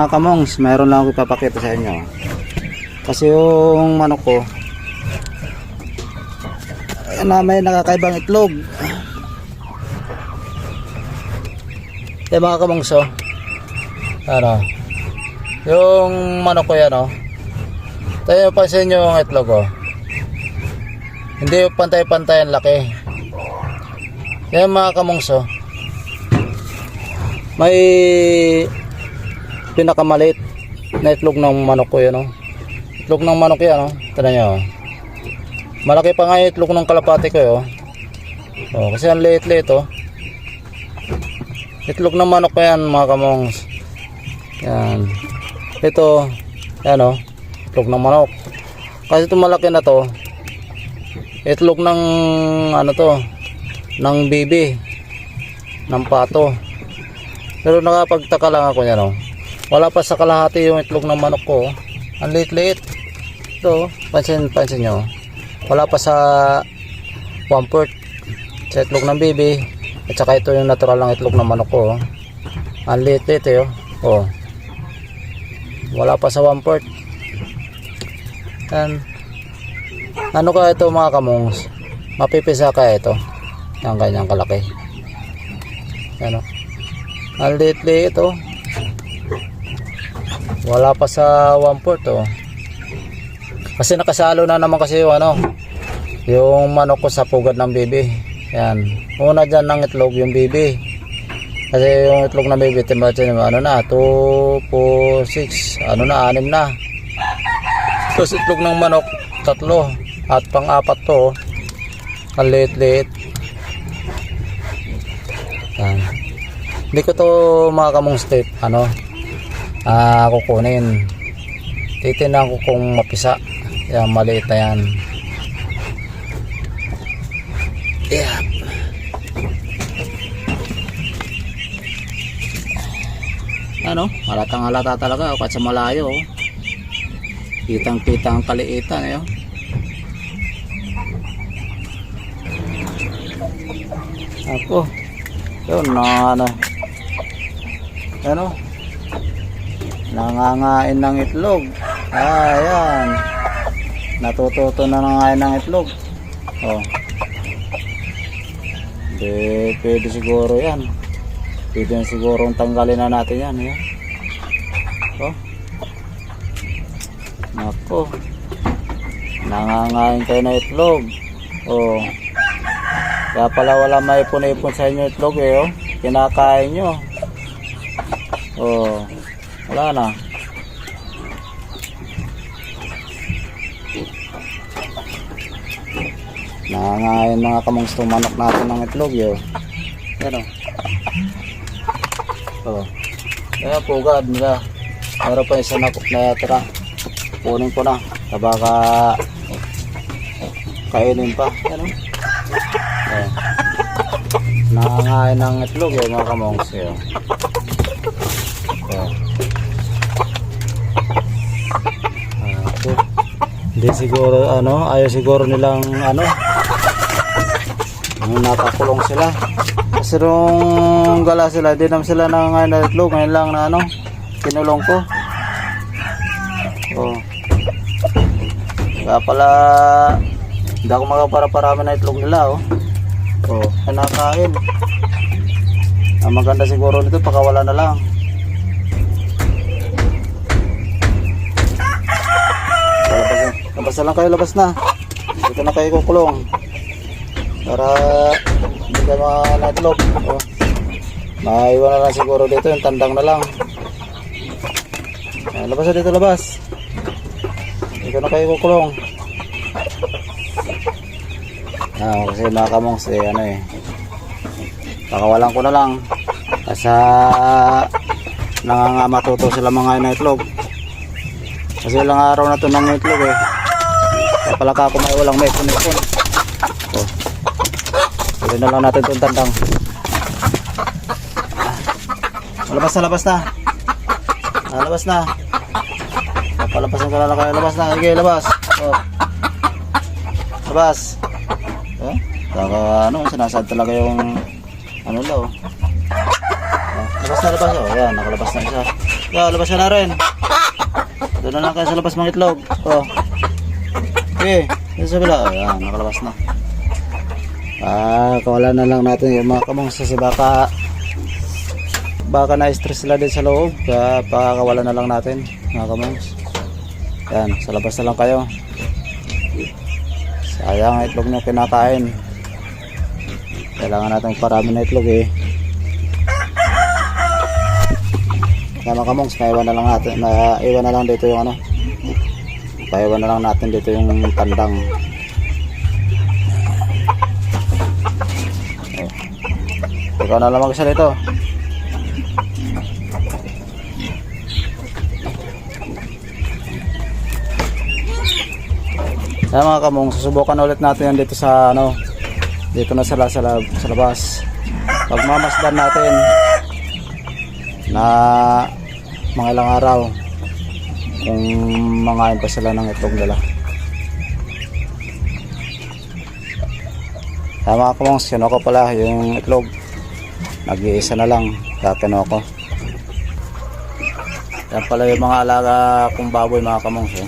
Mga kamongs, mayroon lang ako ipapakita sa inyo. Kasi yung manok ko na may nakakaibang itlog. Mga kamongs, ano, yung manok ko yan, tayo pansin nyo yung itlog, hindi pantay-pantay ang laki. Yan mga kamongs, may pinakamalit na itlog ng manok ko yan, itlog ng manok yan, tignan nyo, malaki pa nga yung itlog ng kalapati ko, kasi ang liit-liit, itlog ng manok ko yan mga kamongs. Yan, ito yan, itlog ng manok. Kasi ito malaki na to, itlog ng ano to, ng bibi, ng pato. Pero nakapagtaka lang ako yan, wala pa sa kalahati yung itlog ng manok ko, ang liit-liit. Ito, pansin nyo, wala pa sa 1/4 sa itlog ng bibi. At saka ito yung natural lang itlog ng manok ko, ang liit-liit, wala pa sa 1/4. Yan, ano ka ito mga kamongs, mapipisa ka ito, yung ganyang kalaki. Yan, ang liit-liit, wala pa sa 1/4, kasi nakasalo na naman kasi yung yung manok ko sa pugad ng bibi. Yan, una dyan ng itlog yung bibi, kasi yung itlog ng bibi na 2, 4, 6, 6 na. Tapos itlog ng manok 3 at pang-4 to, ang liit-liit. Yan, hindi ko to mga kamongs kukunin, titinan ko kung mapisa. Yan, maliit na yan. Yeah. Halatang halata talaga kahit sa malayo, kitang-kitang kaliitan, ako yun nangangain ng itlog. Ayan, natututo na nangangain ng itlog. Pwede siguro yan, pwede siguro tanggalin na natin yan, nako, nangangain kayo na itlog. Kaya pala wala maipon-ipon sa inyo itlog, kinakain nyo. Wala na. Nangangain mga kamongs itong manok natin ng itlog, yan, kaya pugad nila. Meron pa isa na tira, kunin ko na, baka kainin pa. Nangangain ng itlog, mga kamongs, hindi siguro ayaw siguro nilang nakakulong sila, kasi nung gala sila, di naman sila nangangain ng itlog. Ngayon lang na kinulong ko. Kaya pala hindi ako makapara-parami na itlog nila, nakain. Ang maganda siguro nito, pakawala na lang. Labas na lang kayo, labas na. Dito na kayo kukulong para hindi ka na-itlog. Maiwan na lang siguro dito, yung tandang na lang. Labas na dito, labas. Dito na kayo kukulong. Kasi mga kamongs, pakawalan ko na lang kasi matuto sila mga itlog. Kasi ilang araw na ito ng itlog, kaya pala ka kumain, walang may punipon. Pwede na lang natin itong tandang. Labas na, labas na. Labas na. Papalapasan ko na lang kayo. Labas na, sige, labas. Labas. Sinasad talaga yung daw. Labas na, labas. Ayan, nakalabas na siya. Yo, labas ka na rin. Doon na lang kayo sa labas mga itlog. Oh. Okay, dito sa bila. Ayan, nakalabas na. Kawalan na lang natin yung mga kamongs kasi baka na-stress sila din sa loob. Kaya pakakawalan na lang natin mga kamongs. Ayan, sa labas na lang kayo. Sayang ang itlog nyo kinakain. Kailangan natin parami na itlog eh. Kaya mga kamongs, naiwan na lang natin, naiwan na lang dito yung ano, naiwan na lang natin dito yung tandang. Ikaw na lang mag-isa dito. Kaya mga kamongs, susubukan ulit natin yan dito sa ano, dito na sa labas. Pagmamasdan natin na mga ilang araw kung mangain pa sila ng itlog nila. Tama ko mong sinoko pala yung itlog, nag-iisa na lang kakinoko. Yan pala yung mga alaga kong baboy mga kamongs eh.